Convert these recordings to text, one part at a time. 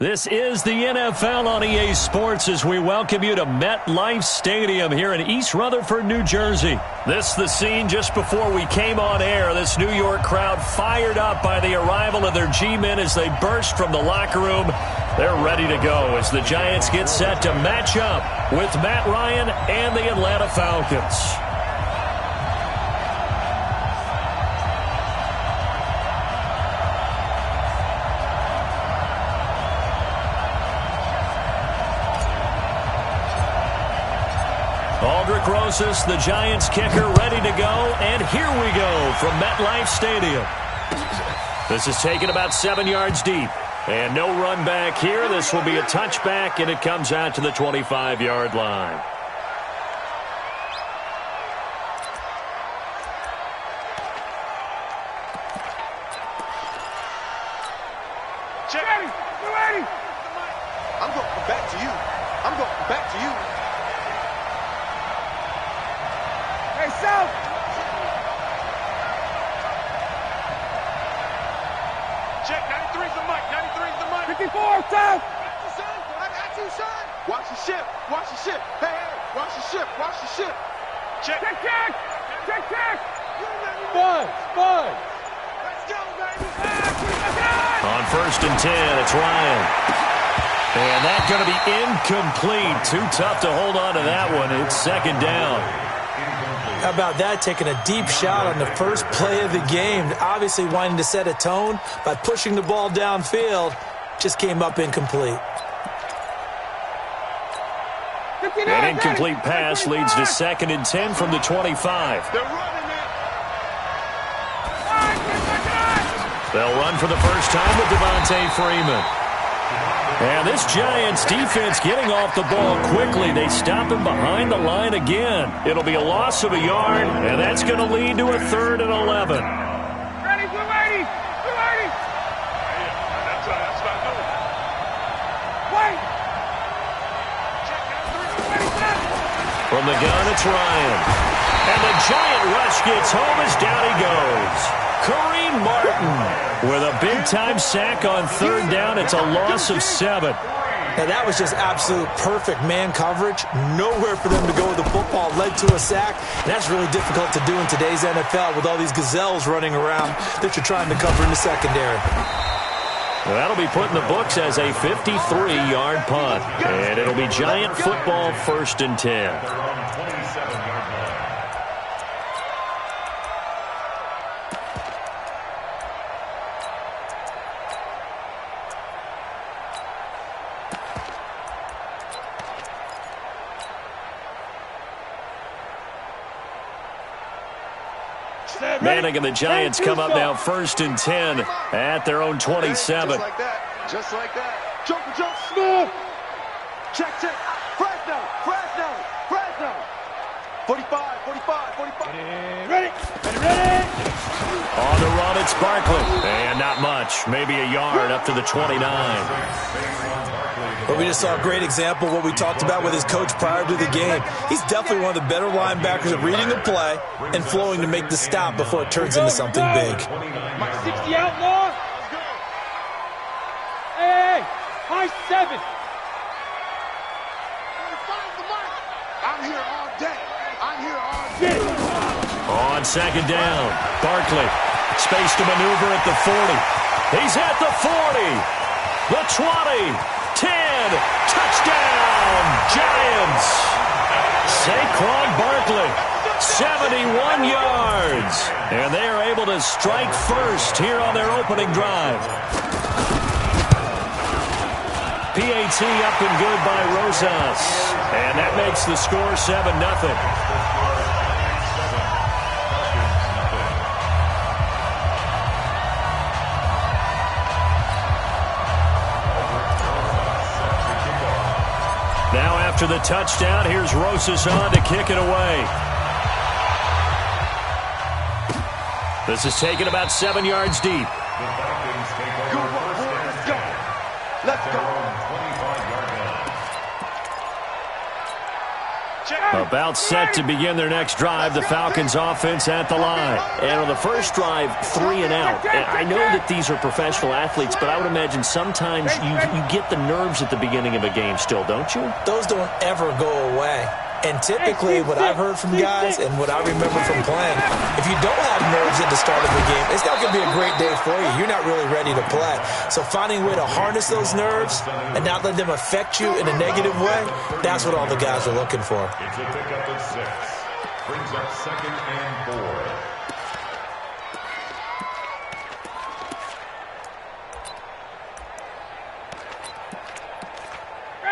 This is the NFL on EA Sports as we welcome you to MetLife Stadium here in East Rutherford, New Jersey. This is the scene just before we came on air. This New York crowd fired up by the arrival of their G-men as they burst from the locker room. They're ready to go as the Giants get set to match up with Matt Ryan and the Atlanta Falcons. Aldrick Rosas, the Giants kicker, ready to go. And here we go from MetLife Stadium. This is taken about 7 yards deep. And no run back here. This will be a touchback, and it comes out to the 25-yard line. Ready. I'm going back to you. I'm going back to you. Hey, South! Check, 93's the mic, 93's the mic. 54, South! I got you, son. Watch your ship, watch your ship. Hey, watch your ship, watch your ship. Check. Check. Fine. Let's go, baby. On 1st and 10, it's Ryan. And that's going to be incomplete. Too tough to hold on to that one. It's 2nd down. How about that, taking a deep shot on the first play of the game, obviously wanting to set a tone by pushing the ball downfield, just came up incomplete. An incomplete pass leads to 2nd and 10 from the 25. They're running it. They'll run for the first time with Devontae Freeman. And this Giants defense getting off the ball quickly. They stop him behind the line again. It'll be a loss of a yard, and that's going to lead to a 3rd and 11. Ready, Blue 80. That's not good. Wait. From the gun, it's Ryan. And the Giant rush gets home as down he goes. Kareem Martin with a big-time sack on 3rd down. It's a loss of 7. Now, that was just absolute perfect man coverage. Nowhere for them to go with the football. Led to a sack. And that's really difficult to do in today's NFL with all these gazelles running around that you're trying to cover in the secondary. Well, that'll be put in the books as a 53-yard punt. And it'll be Giant football 1st and 10. Manning and the Giants come up now 1st and 10 at their own 27. Just like that. Jump, Smith. Check. Fresno. 45. Ready. On the run, it's Barkley. And not much. Maybe a yard up to the 29. But we just saw a great example of what we talked about with his coach prior to the game. He's definitely one of the better linebackers at reading the play and flowing to make the stop before it turns into something big. Mike 60 outlaw. Hey, high 7. I'm here all day. On 2nd down, Barkley. Space to maneuver at the 40. He's at the 40. The 20. 10, touchdown, Giants. Saquon Barkley, 71 yards. And they are able to strike first here on their opening drive. PAT up and good by Rosas. And that makes the score 7-0. Now after the touchdown, here's Rosas on to kick it away. This is taken about 7 yards deep. Let's go. About set to begin their next drive, the Falcons offense at the line. And on the first drive, 3 and out. And I know that these are professional athletes, but I would imagine sometimes you get the nerves at the beginning of a game still, don't you? Those don't ever go away. And typically what I've heard from guys and what I remember from playing, if you don't have nerves at the start of the game, it's not going to be a great day for you. You're not really ready to play. So finding a way to harness those nerves and not let them affect you in a negative way, that's what all the guys are looking for. It's a pickup of 6. Brings up 2nd and 4.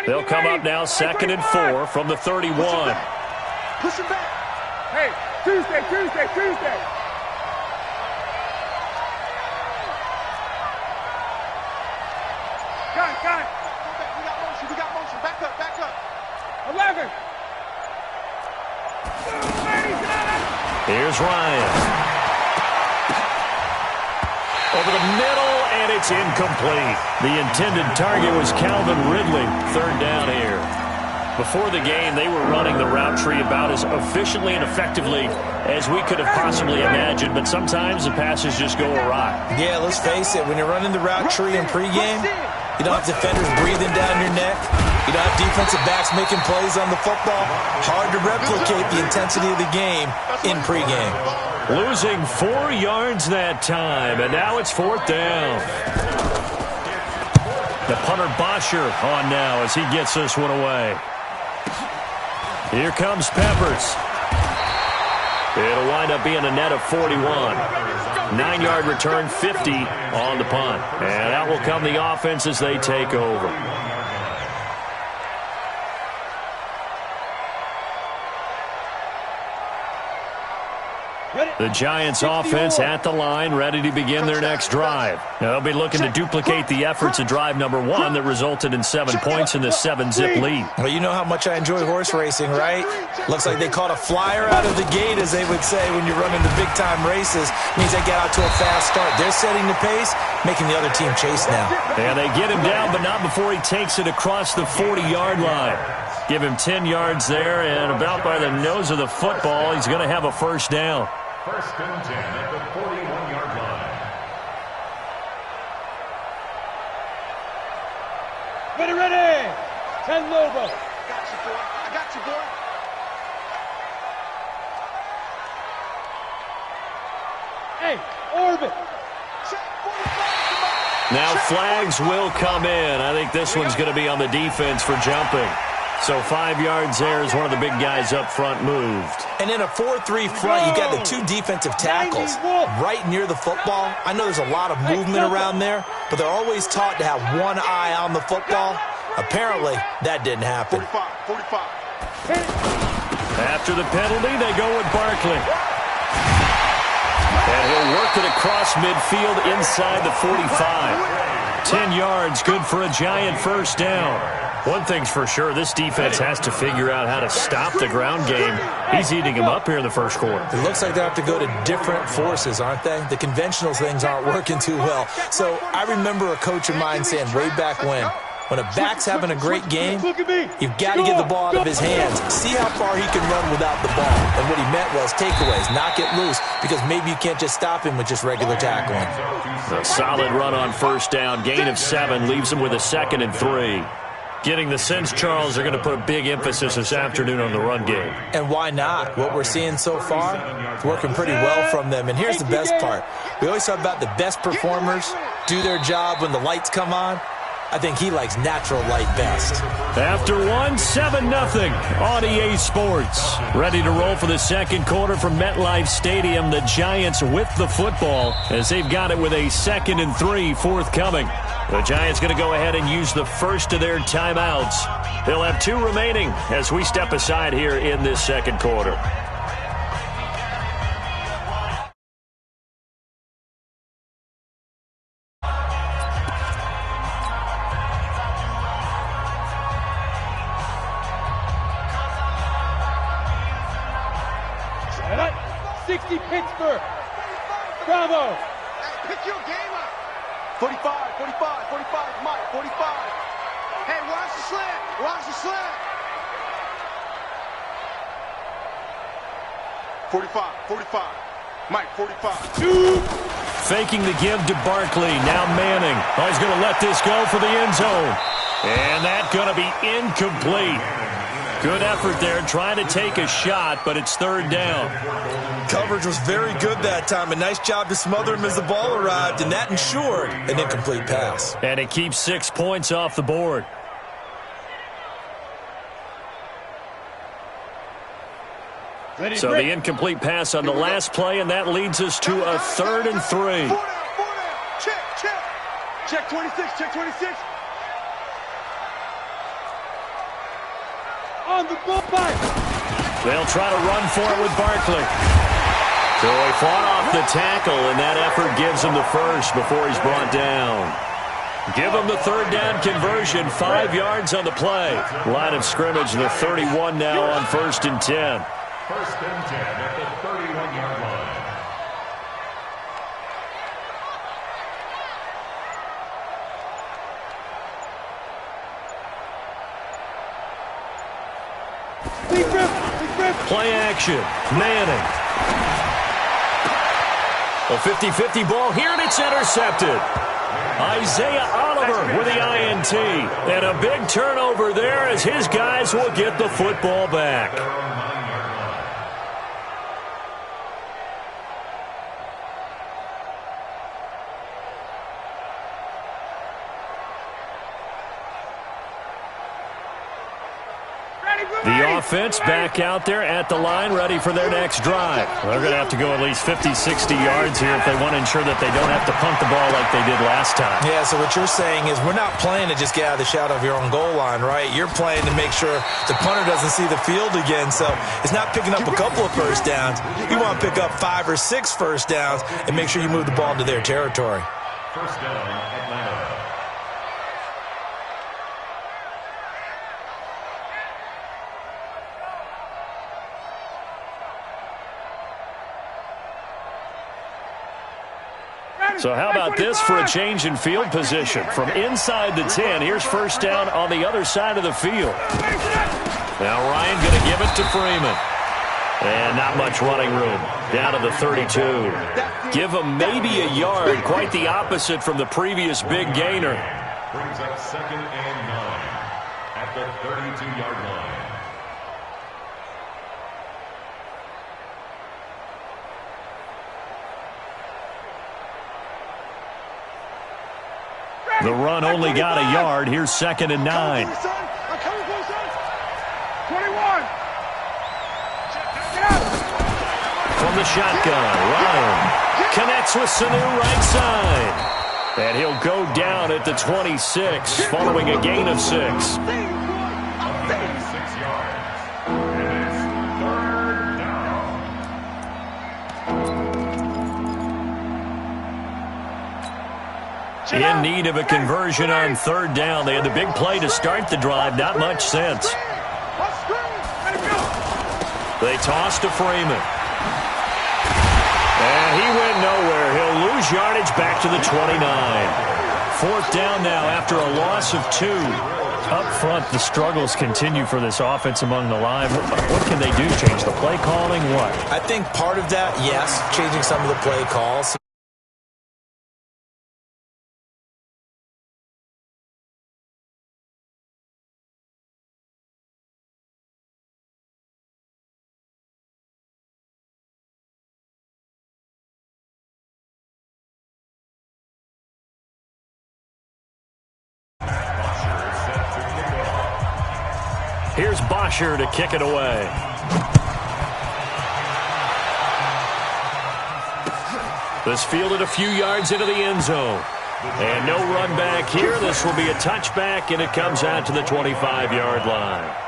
They'll come up now 2nd and 4 from the 31. Push him back. Hey, Tuesday. Got it. We got motion. Back up. 11. Here's Ryan. Over the middle, and it's incomplete. The intended target was Calvin Ridley. 3rd down here. Before the game, they were running the route tree about as efficiently and effectively as we could have possibly imagined, but sometimes the passes just go awry. Yeah, let's face it. When you're running the route tree in pregame, you don't have defenders breathing down your neck. You don't have defensive backs making plays on the football. Hard to replicate the intensity of the game in pregame. Losing 4 yards that time, and now it's 4th down. The punter Bosher on now as he gets this one away. Here comes Peppers. It'll wind up being a net of 41. 9-yard return, 50 on the punt. And out will come the offense as they take over. The Giants offense at the line, ready to begin their next drive. Now, they'll be looking to duplicate the efforts of drive number 1 that resulted in 7 points in this 7-zip lead. Well, you know how much I enjoy horse racing, right? Looks like they caught a flyer out of the gate, as they would say when you're running the big-time races. Means they get out to a fast start. They're setting the pace, making the other team chase now. And they get him down, but not before he takes it across the 40-yard line. Give him 10 yards there, and about by the nose of the football, he's going to have a 1st down. 1st and 10 at the 41-yard line. Ready. 10 Lobo. I got you, boy. Hey, orbit. Now flags will come in. I think this one's going to be on the defense for jumping. So 5 yards there as one of the big guys up front moved. And in a 4-3 front, you got the 2 defensive tackles right near the football. I know there's a lot of movement around there, but they're always taught to have one eye on the football. Apparently, that didn't happen. 45. After the penalty, they go with Barkley. And he'll work it across midfield inside the 45. 10 yards, good for a Giant 1st down. One thing's for sure, this defense has to figure out how to stop the ground game. He's eating them up here in the 1st quarter. It looks like they have to go to different forces, aren't they? The conventional things aren't working too well. So I remember a coach of mine saying way back when a back's having a great game, you've got to get the ball out of his hands. See how far he can run without the ball. And what he meant was takeaways, knock it loose, because maybe you can't just stop him with just regular tackling. A solid run on 1st down, gain of 7, leaves him with a 2nd and 3. Getting the sense, Charles, they're going to put a big emphasis this afternoon on the run game. And why not? What we're seeing so far, it's working pretty well from them. And here's the best part. We always talk about the best performers do their job when the lights come on. I think he likes natural light best. After 7-0 on EA Sports. Ready to roll for the 2nd quarter from MetLife Stadium. The Giants with the football as they've got it with a 2nd and 3 forthcoming. The Giants going to go ahead and use the first of their timeouts. They'll have 2 remaining as we step aside here in this 2nd quarter. Pittsburgh. Bravo. Hey, pick your game up. 45, Mike, 45. Hey, watch the slant. 45, 45. Mike, 45. Faking the give to Barkley. Now Manning. Oh, he's going to let this go for the end zone. And that's going to be incomplete. Good effort there trying to take a shot, but it's third down. Coverage was very good that time. A nice job to smother him as the ball arrived, and that ensured an incomplete pass. And it keeps 6 points off the board. So the incomplete pass on the last play, and that leads us to a 3rd and 3. Check, check. Check 26, check 26. On the bullseye. They'll try to run for it with Barkley. So he fought off the tackle, and that effort gives him the first before he's brought down. Give him the third down conversion, 5 yards on the play. Line of scrimmage, the 31 now on 1st and 10. 1st and 10 at the 31-yard line. Play action. Manning. A 50-50 ball here, and it's intercepted. Isaiah Oliver with the INT. And a big turnover there as his guys will get the football back. The offense back out there at the line, ready for their next drive. They're going to have to go at least 50, 60 yards here if they want to ensure that they don't have to punt the ball like they did last time. Yeah, so what you're saying is we're not playing to just get out of the shadow of your own goal line, right? You're playing to make sure the punter doesn't see the field again. So it's not picking up a couple of first downs. You want to pick up 5 or 6 first downs and make sure you move the ball into their territory. First down, Atlanta. So how about this for a change in field position? From inside the 10, here's first down on the other side of the field. Now Ryan going to give it to Freeman. And not much running room. Down to the 32. Give him maybe a yard. Quite the opposite from the previous big gainer. Brings up 2nd and 9 at the 32-yard line. The run only got a yard. Here's 2nd and 9. 21. From the shotgun, Ryan connects with Sanu right side. And he'll go down at the 26 following a gain of 6. 6 yards. And it's 3rd down. In need of a conversion on 3rd down. They had the big play to start the drive. Not much sense. They toss to Freeman. And he went nowhere. He'll lose yardage back to the 29. 4th down now after a loss of 2. Up front, the struggles continue for this offense among the line. What can they do? Change the play calling? What? I think part of that, yes, changing some of the play calls. Here's Bosher to kick it away. This fielded a few yards into the end zone. And no run back here. This will be a touchback, and it comes out to the 25-yard line.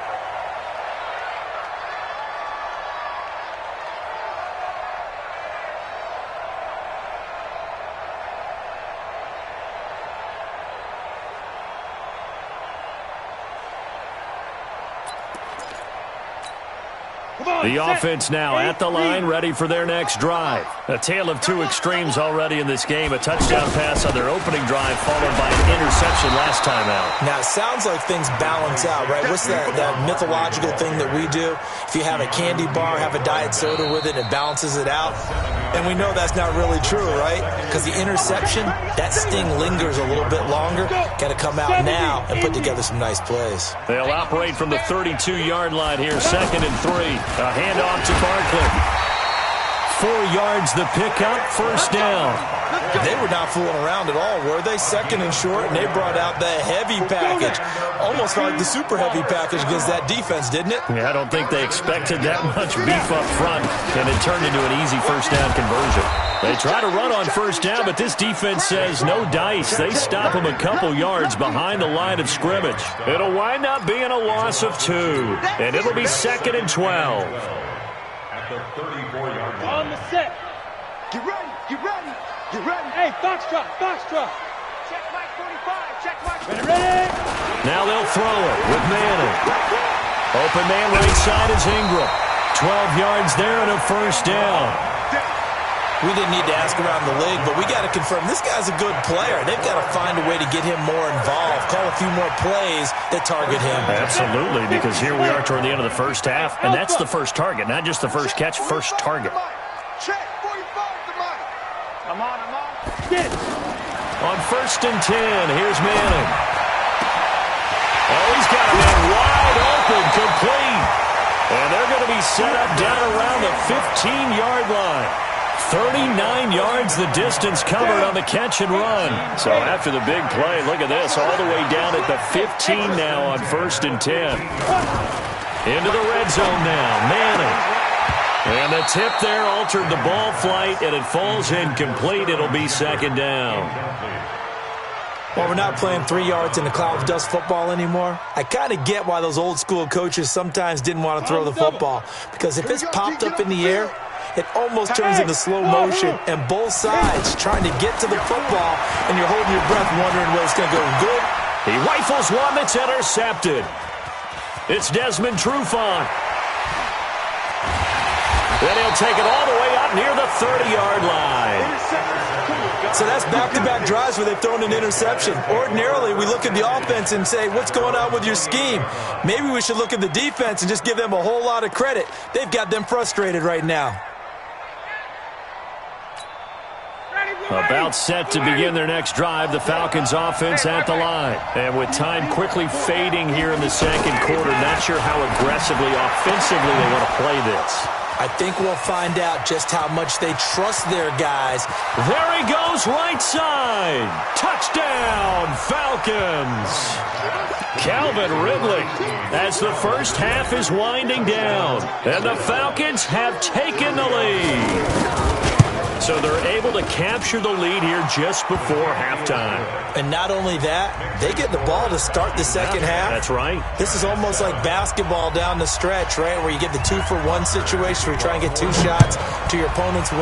The offense now at the line, ready for their next drive. A tale of two extremes already in this game. A touchdown pass on their opening drive, followed by an interception last time out. Now, it sounds like things balance out, right? What's that mythological thing that we do? If you have a candy bar, have a diet soda with it, it balances it out. And we know that's not really true, right? Because the interception, that sting lingers a little bit longer. Got to come out now and put together some nice plays. They'll operate from the 32-yard line here, 2nd and 3. A handoff to Barkley. 4 yards the pickup, first down. They were not fooling around at all, were they? 2nd and short, and they brought out the heavy package. Almost like the super heavy package against that defense, didn't it? Yeah, I don't think they expected that much beef up front, and it turned into an easy first down conversion. They try to run on first down, but this defense says no dice. They stop them a couple yards behind the line of scrimmage. It'll wind up being a loss of 2, and it'll be 2nd and 12. At the 34-yard line. On the set. Get ready, get ready, get ready. Hey, foxtrot, foxtrot. Check Mike 45, check Mike 45. Ready? Now they'll throw it with Manning. Open man right side is Ingram. 12 yards there and a first down. We didn't need to ask around the league, but we got to confirm this guy's a good player. They've got to find a way to get him more involved, call a few more plays that target him. Absolutely, because here we are toward the end of the first half, and that's the first target, not just the first catch, first target. Check 45 to Mike. I'm on. Get it. On 1st and 10, here's Manning. Oh, he's got a man wide open, complete. And they're going to be set up down around the 15-yard line. 39 yards the distance covered on the catch and run. So after the big play, look at this, all the way down at the 15 now on 1st and 10. Into the red zone now, Manning. And the tip there altered the ball flight, and it falls incomplete. It'll be 2nd down. Well, we're not playing 3 yards in a cloud of dust football anymore. I kind of get why those old school coaches sometimes didn't want to throw the football. Because if it's popped up in the air, it almost turns into slow motion, and both sides trying to get to the football, and you're holding your breath wondering whether it's going to go good. He rifles one that's intercepted. It's Desmond Trufant. Then he'll take it all the way up near the 30-yard line. So that's back-to-back drives where they've thrown an interception. Ordinarily, we look at the offense and say, what's going on with your scheme? Maybe we should look at the defense and just give them a whole lot of credit. They've got them frustrated right now. About set to begin their next drive, the Falcons offense at the line. And with time quickly fading here in the 2nd quarter, not sure how aggressively, offensively they want to play this. I think we'll find out just how much they trust their guys. There he goes, right side. Touchdown, Falcons. Calvin Ridley, as the first half is winding down. And the Falcons have taken the lead. So they're able to capture the lead here just before halftime. And not only that, they get the ball to start the second half. That's right. This is almost like basketball down the stretch, right, where you get the 2-for-1 situation where you try and get 2 shots to your opponent's 1.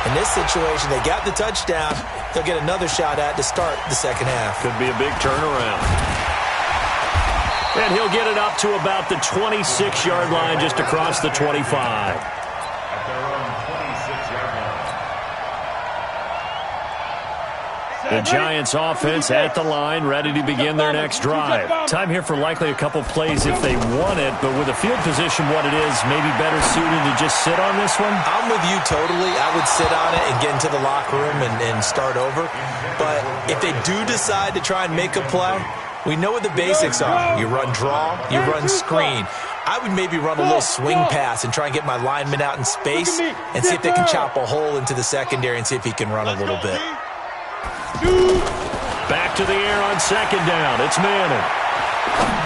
In this situation, they got the touchdown. They'll get another shot at to start the second half. Could be a big turnaround. And he'll get it up to about the 26-yard line, just across the 25. The Giants offense at the line, ready to begin their next drive. Time here for likely a couple plays if they want it, but with the field position what it is, maybe better suited to just sit on this one? I'm with you totally. I would sit on it and get into the locker room and start over. But if they do decide to try and make a play, we know what the basics are. You run draw, you run screen. I would maybe run a little swing pass and try and get my lineman out in space and see if they can chop a hole into the secondary and see if he can run a little bit. Back to the air on 2nd down. It's Manning.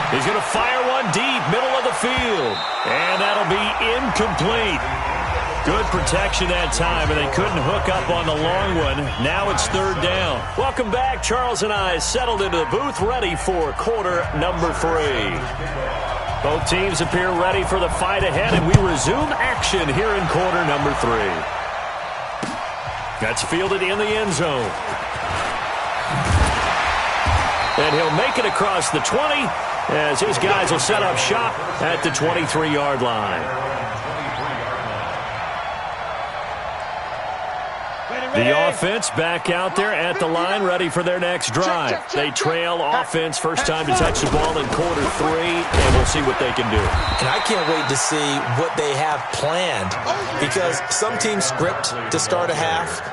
He's going to fire one deep, middle of the field. And that'll be incomplete. Good protection that time, and they couldn't hook up on the long one. Now it's 3rd down. Welcome back. Charles and I settled into the booth, ready for quarter number 3. Both teams appear ready for the fight ahead, and we resume action here in quarter number 3. That's fielded in the end zone. And he'll make it across the 20 as his guys will set up shop at the 23-yard line. The offense back out there at the line, ready for their next drive. They trail offense, first time to touch the ball in quarter 3, and we'll see what they can do. And I can't wait to see what they have planned, because some teams script to start a half.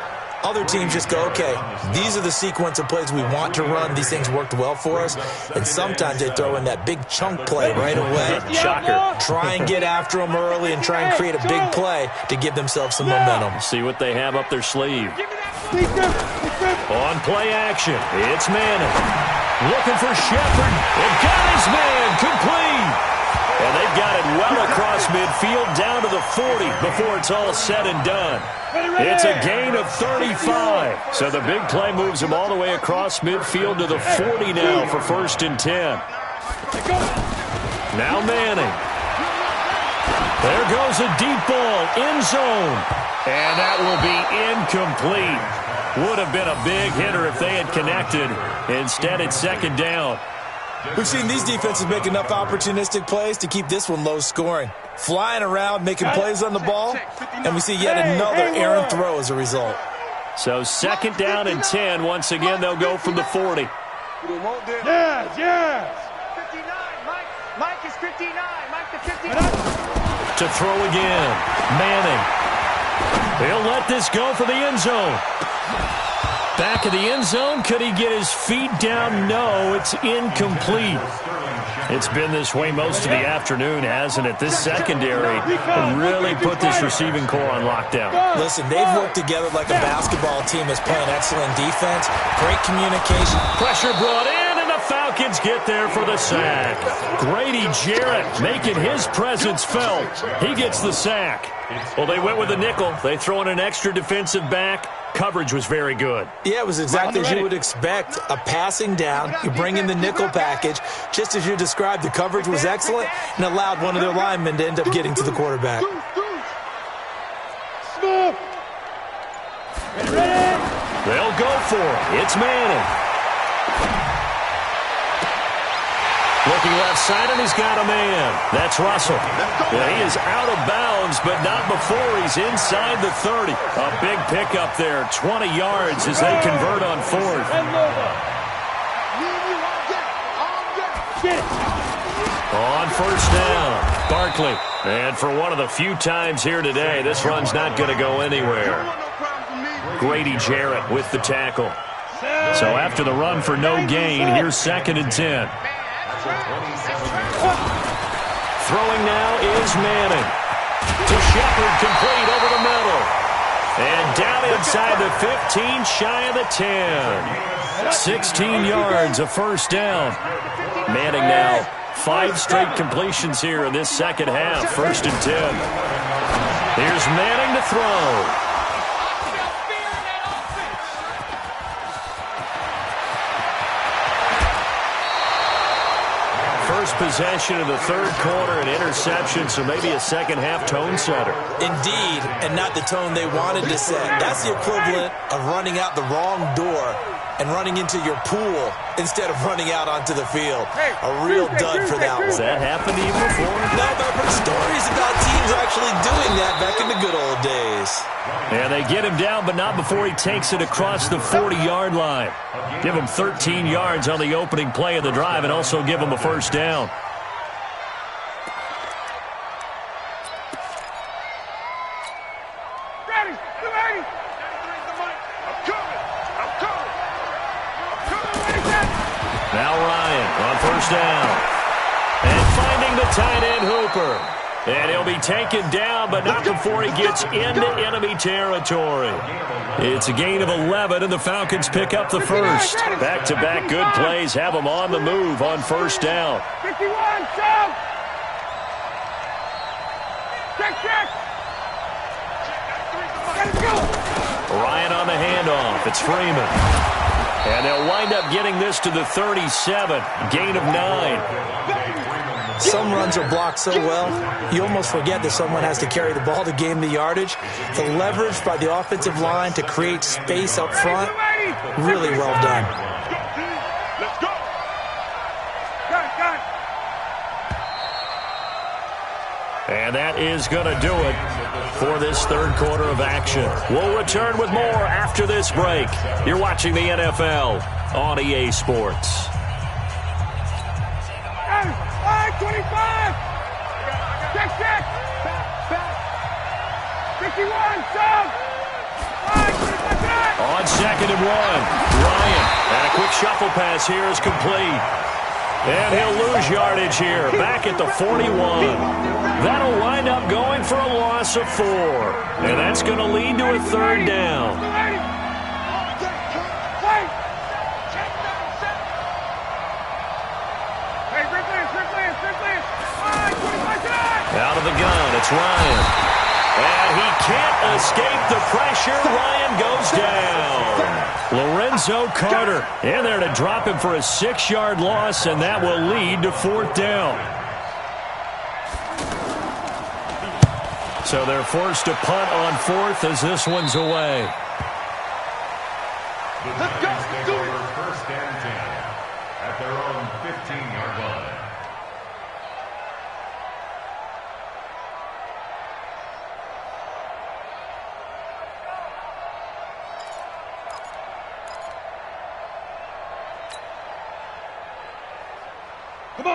Other teams just go, okay, these are the sequence of plays we want to run. These things worked well for us. And sometimes they throw in that big chunk play right away. Shocker. Try and get after them early and try and create a big play to give themselves some momentum. See what they have up their sleeve. On play action, it's Manning. Looking for Shepard. And got his man complete. And they've got it well across midfield down to the 40 before it's all said and done. It's a gain of 35. So the big play moves him all the way across midfield to the 40 now for 1st and 10. Now Manning. There goes a deep ball, end zone. And that will be incomplete. Would have been a big hitter if they had connected. Instead, it's 2nd down. We've seen these defenses make enough opportunistic plays to keep this one low scoring. Flying around, making plays on the ball, and we see yet another errant throw as a result. So 2nd down and 10. Once again, they'll go from the 40. Yes. 59, Mike. Mike is 59. Mike the 59. To throw again. Manning. He'll let this go for the end zone. Back of the end zone. Could he get his feet down? No, it's incomplete. It's been this way most of the afternoon, hasn't it? This secondary really put this receiving core on lockdown. Listen, they've worked together like a basketball team that's playing excellent defense. Great communication. Pressure brought in, and the Falcons get there for the sack. Grady Jarrett making his presence felt. He gets the sack. Well, they went with a nickel. They throw in an extra defensive back. Coverage was very good. Yeah, it was exactly as you would expect. A passing down, you bring in the nickel package. Just as you described, the coverage was excellent and allowed one of their linemen to end up getting to the quarterback. They'll go for it. It's Manning. Looking left side, and he's got a man. That's Russell. Yeah, he is out of bounds, but not before he's inside the 30. A big pickup there, 20 yards as they convert on 4th. On 1st down, Barkley. And for one of the few times here today, this run's not going to go anywhere. Grady Jarrett with the tackle. So after the run for no gain, here's 2nd and 10. Throwing now is Manning. To Shepard, complete over the middle. And down inside the 15, shy of the 10. 16 yards, a 1st down. Manning now 5 straight completions here in this second half. 1st and 10. Here's Manning to throw. First possession of the 3rd quarter, an interception, so maybe a second-half tone setter. Indeed, and not the tone they wanted to set. That's the equivalent of running out the wrong door and running into your pool instead of running out onto the field. A real dud for that one. Has that happened to you before? No, but I've heard stories about teams actually doing that back in the good old days. And they get him down, but not before he takes it across the 40-yard line. Give him 13 yards on the opening play of the drive and also give him a 1st down. Now Ryan on 1st down. And finding the tight end Hooper. And he'll be taken down, but not before he gets into enemy territory. It's a gain of 11, and the Falcons pick up the 1st. Back-to-back good plays have them on the move on 1st down. 51, Chubb! Check! Ryan on the handoff. It's Freeman. And they'll wind up getting this to the 37. Gain of 9. Some runs are blocked so well, you almost forget that someone has to carry the ball to gain the yardage. The leverage by the offensive line to create space up front, really well done. Let's go. Got it. And And that is going to do it for this third quarter of action. We'll return with more after this break. You're watching the NFL on EA Sports. 25! Check! 51, sub! On 2nd and 1, Ryan. And a quick shuffle pass here is complete. And he'll lose yardage here, back at the 41. That'll wind up going for a loss of 4. And that's going to lead to a third down. Out of the gun, it's Ryan. And he can't escape the pressure. Ryan goes down. Lorenzo Carter in there to drop him for a 6-yard loss, and that will lead to 4th down. So they're forced to punt on 4th as this one's away. Let's go. Take over 1st and 10 at their own 15-yard line.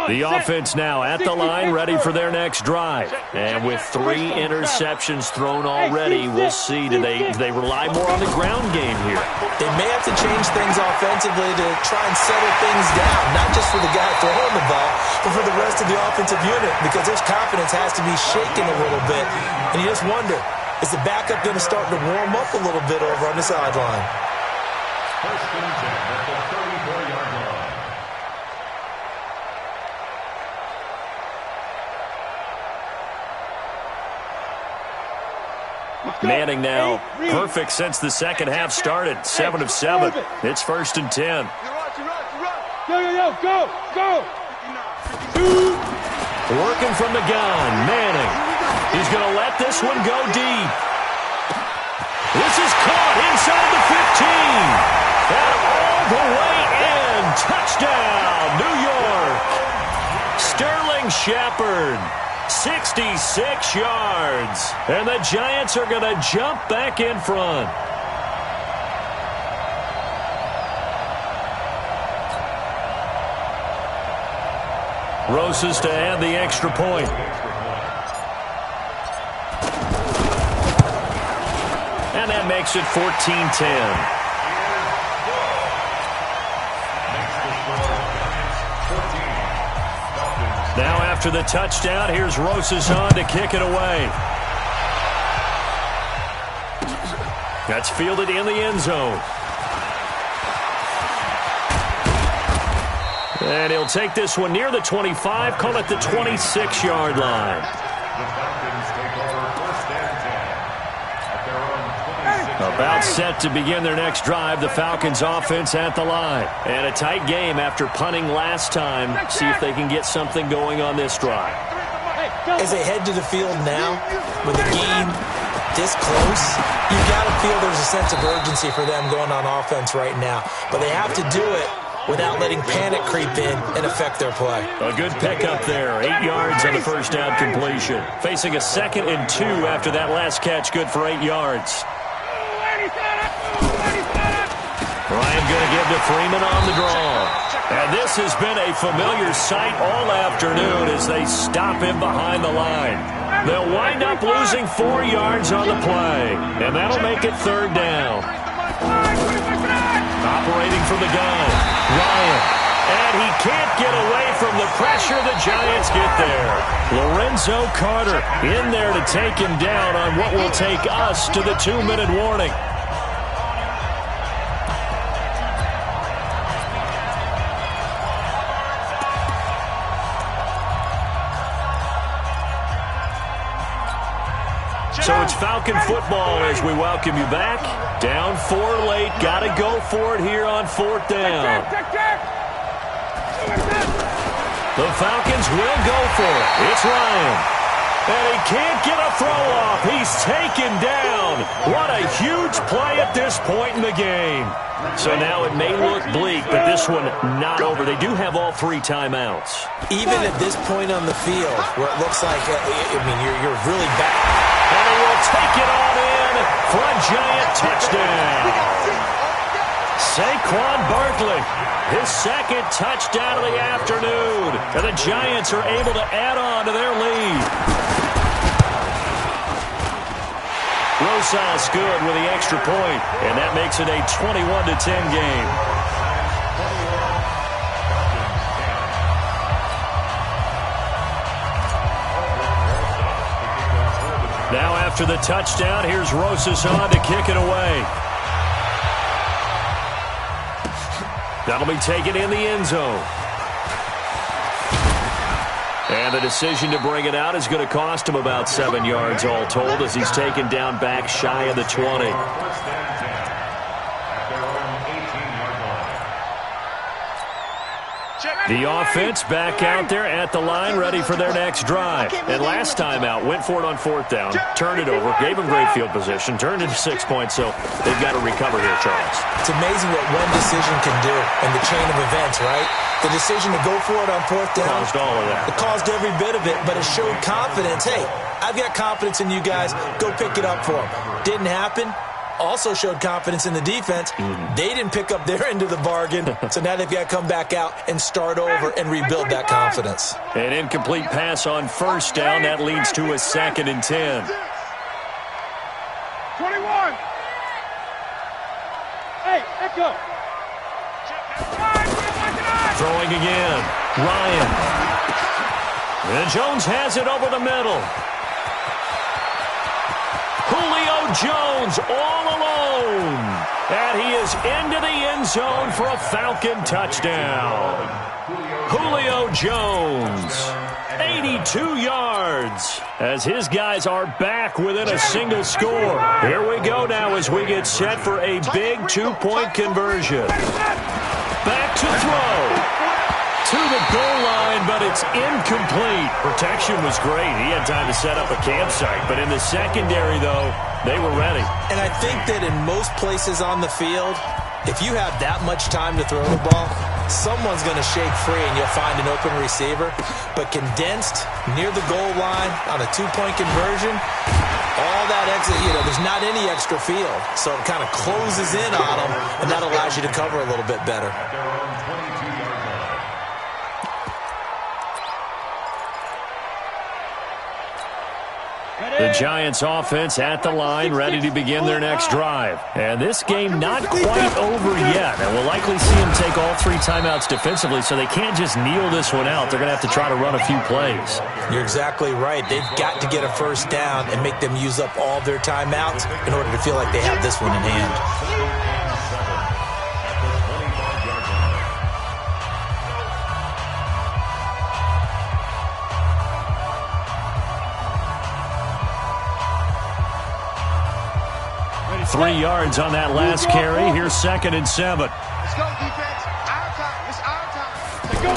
The offense now at the line, ready for their next drive. And with 3 interceptions thrown already, we'll see, do they rely more on the ground game here? They may have to change things offensively to try and settle things down, not just for the guy throwing the ball, but for the rest of the offensive unit, because their confidence has to be shaken a little bit. And you just wonder, is the backup going to start to warm up a little bit over on the sideline? 1st and 10 at the 34-yard line. Manning now perfect since the second half started. 7 of 7. It's 1st and 10. Go! Working from the gun, Manning. He's going to let this one go deep. This is caught inside the 15. And all the way in. Touchdown, New York. Sterling Shepard. 66 yards. And the Giants are going to jump back in front. Roses to add the extra point. And that makes it 14-10. Now after the touchdown, here's Roses on to kick it away. That's fielded in the end zone. And he'll take this one near the 25, call it the 26-yard line. The Falcons take over 1st and 10 at their own 26. About set to begin their next drive, the Falcons offense at the line. And a tight game after punting last time. See if they can get something going on this drive. As they head to the field now, with the game this close, you've got to feel there's a sense of urgency for them going on offense right now. But they have to do it without letting panic creep in and affect their play. A good pickup there. 8 yards on the first down completion. Facing a 2nd and 2 after that last catch. Good for 8 yards. Ryan going to give to Freeman on the draw. And this has been a familiar sight all afternoon as they stop him behind the line. They'll wind up losing 4 yards on the play. And that'll make it 3rd down. Operating from the gun, Ryan. And he can't get away from the pressure. The Giants get there. Lorenzo Carter in there to take him down on what will take us to the 2-minute warning. So it's Falcon football as we welcome you back. Down 4 late. Got to go for it here on 4th down. The Falcons will go for it. It's Ryan. And he can't get a throw off. He's taken down. What a huge play at this point in the game. So now it may look bleak, but this one not over. They do have all 3 timeouts. Even at this point on the field, where it looks like, you're really back. And he will take it on in for a giant touchdown. Saquon Barkley, his second touchdown of the afternoon. And the Giants are able to add on to their lead. Rosas good with the extra point, and that makes it a 21-10 game. Now after the touchdown, here's Rosas on to kick it away. That'll be taken in the end zone. And the decision to bring it out is going to cost him about 7 yards all told as he's taken down back shy of the 20. The offense back out there at the line, ready for their next drive. And last time out, went for it on 4th down, turned it over, gave them great field position, turned it to 6 points, so they've got to recover here, Charles. It's amazing what one decision can do in the chain of events, right? The decision to go for it on 4th down. Caused all of that. It caused every bit of it, but it showed confidence. Hey, I've got confidence in you guys. Go pick it up for them. Didn't happen. Also showed confidence in the defense. They didn't pick up their end of the bargain, so now they've got to come back out and start over and rebuild that confidence. An incomplete pass on 1st down. That leads to a 2nd and 10. 21. Hey, echo. Throwing again. Ryan. And Jones has it over the middle. Julio Jones all alone. And he is into the end zone for a Falcon touchdown. Julio Jones, 82 yards, as his guys are back within a single score. Here we go now as we get set for a big 2-point conversion. Back to throw. To the goal line, but it's incomplete. Protection was great. He had time to set up a campsite. But in the secondary, though, they were ready. And I think that in most places on the field, if you have that much time to throw the ball, someone's going to shake free and you'll find an open receiver. But condensed near the goal line on a 2-point conversion, all that exit, there's not any extra field. So it kind of closes in on them, and that allows you to cover a little bit better. The Giants offense at the line, ready to begin their next drive. And this game not quite over yet. And we'll likely see them take all 3 timeouts defensively, so they can't just kneel this one out. They're going to have to try to run a few plays. You're exactly right. They've got to get a 1st down and make them use up all their timeouts in order to feel like they have this one in hand. Three yards on that last carry. Here's 2nd and 7. Let's go, defense. Our time. It's our time. Let's go.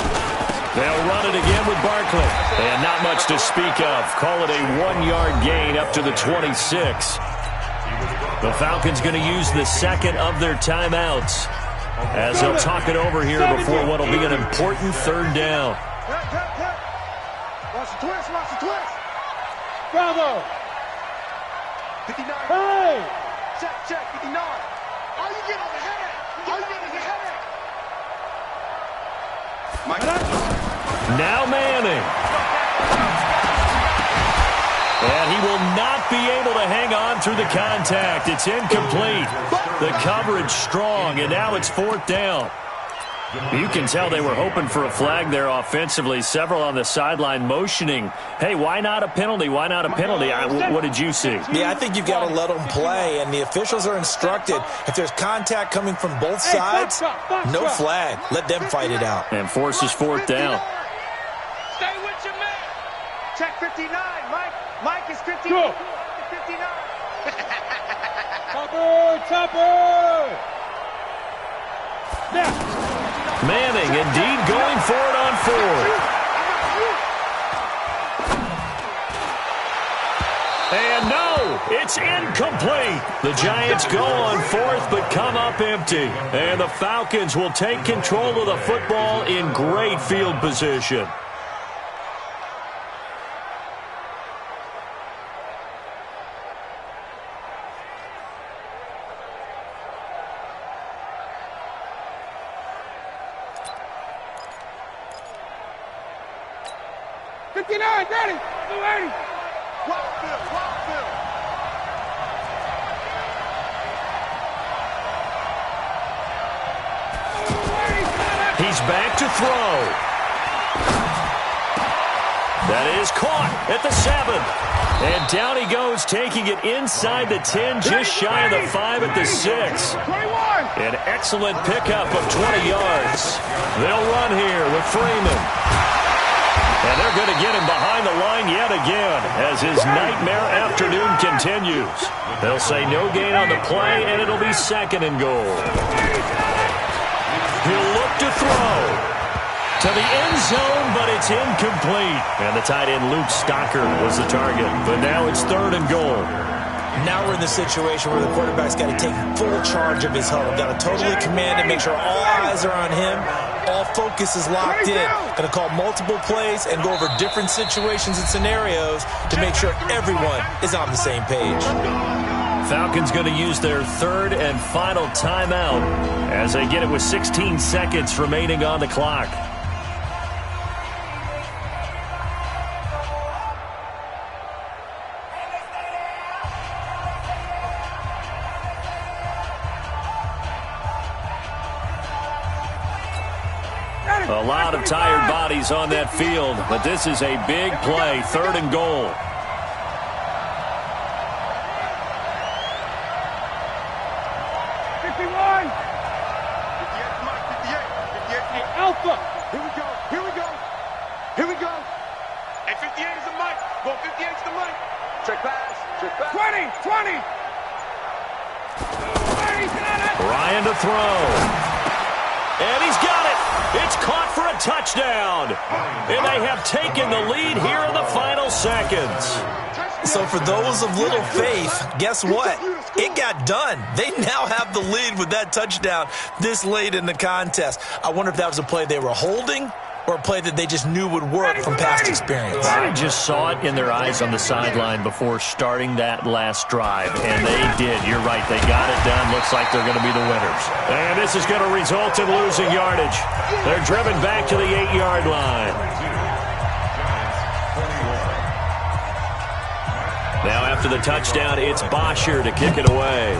They'll run it again with Barkley. And not much to speak of. Call it a 1-yard gain up to the 26. The Falcons going to use the 2nd of their timeouts as they'll talk it over here before what will be an important 3rd down. Watch the twist. Watch the twist. Bravo. 59. Hey. Check, 59. All you get is a headache. All you get is a headache. Mike. Now Manning. And he will not be able to hang on through the contact. It's incomplete. The coverage strong, and now it's 4th down. You can tell they were hoping for a flag there offensively. Several on the sideline motioning, hey, why not a penalty? Why not a penalty? What did you see? Yeah, I think you've got to let them play, and the officials are instructed, if there's contact coming from both sides, no flag. Let them fight it out. And forces 4th down. Stay with your man. Check 59. Mike is 59. Go. 59. Chopper. Now. Manning indeed going for it on 4th. And no, It's incomplete. The Giants go on fourth but come up empty. And the Falcons will take control of the football in great field position. Daddy, 280. Wild. He's back to throw. That is caught at the 7. And down he goes, taking it inside the 10, just shy of the 5 at the 6. 21. An excellent pickup of 20 yards. They'll run here with Freeman. And they're going to get him behind the line yet again as his nightmare afternoon continues. They'll say no gain on the play, and it'll be 2nd and goal. He'll look to throw to the end zone, but it's incomplete. And the tight end, Luke Stockard, was the target. But now it's 3rd and goal. Now we're in the situation where the quarterback's got to take full charge of his huddle. Got to totally command it, make sure all eyes are on him. All focus is locked in. Got to call multiple plays and go over different situations and scenarios to make sure everyone is on the same page. Falcons going to use their 3rd and final timeout as they get it with 16 seconds remaining on the clock. A lot of tired bodies on that field, but this is a big play, 3rd and goal. Alpha. Here we go. Hey, 58 is the mic. Go 58 is the mic. Check pass. 20. Ryan to throw. And he's got it. It's caught for a touchdown. And they have taken the lead here in the final seconds. So for those of little faith, guess what? It got done. They now have the lead with that touchdown this late in the contest. I wonder if that was a play they were holding or a play that they just knew would work from past experience. I just saw it in their eyes on the sideline before starting that last drive, and they did. You're right. They got it done. Looks like they're going to be the winners. And this is going to result in losing yardage. They're driven back to the 8-yard line. Now after the touchdown, it's Bosher to kick it away.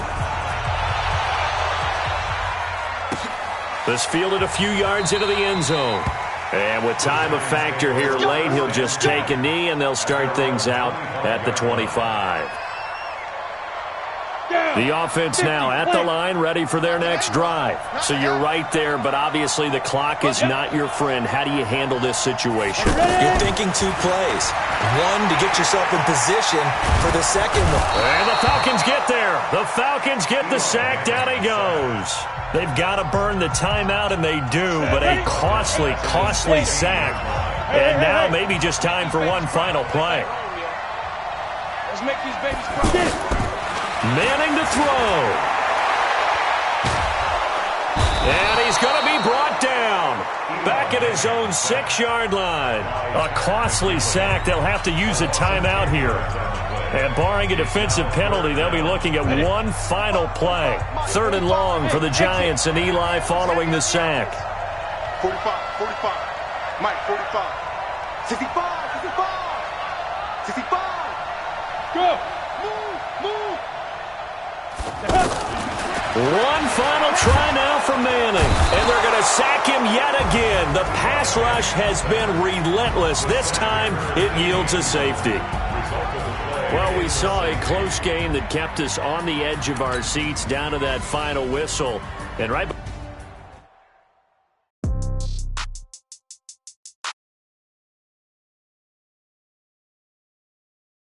This fielded a few yards into the end zone. And with time of factor here late, he'll just take a knee, and they'll start things out at the 25. The offense now at the line, ready for their next drive. So you're right there, but obviously the clock is not your friend. How do you handle this situation? You're thinking 2 plays. One, to get yourself in position for the second one. And the Falcons get there. The Falcons get the sack. Down he goes. They've got to burn the timeout, and they do, but a costly, costly sack. And now maybe just time for one final play. Let's make these babies cry. Manning to throw. And he's going to be brought down. Back at his own 6-yard line. A costly sack. They'll have to use a timeout here. And barring a defensive penalty, they'll be looking at one final play. 3rd and long for the Giants, and Eli following the sack. 45. Mike, 45. 65. 65. Go. Move. One final try now for Manning, and they're going to sack him yet again. The pass rush has been relentless. This time it yields a safety. Well, we saw a close game that kept us on the edge of our seats down to that final whistle. And right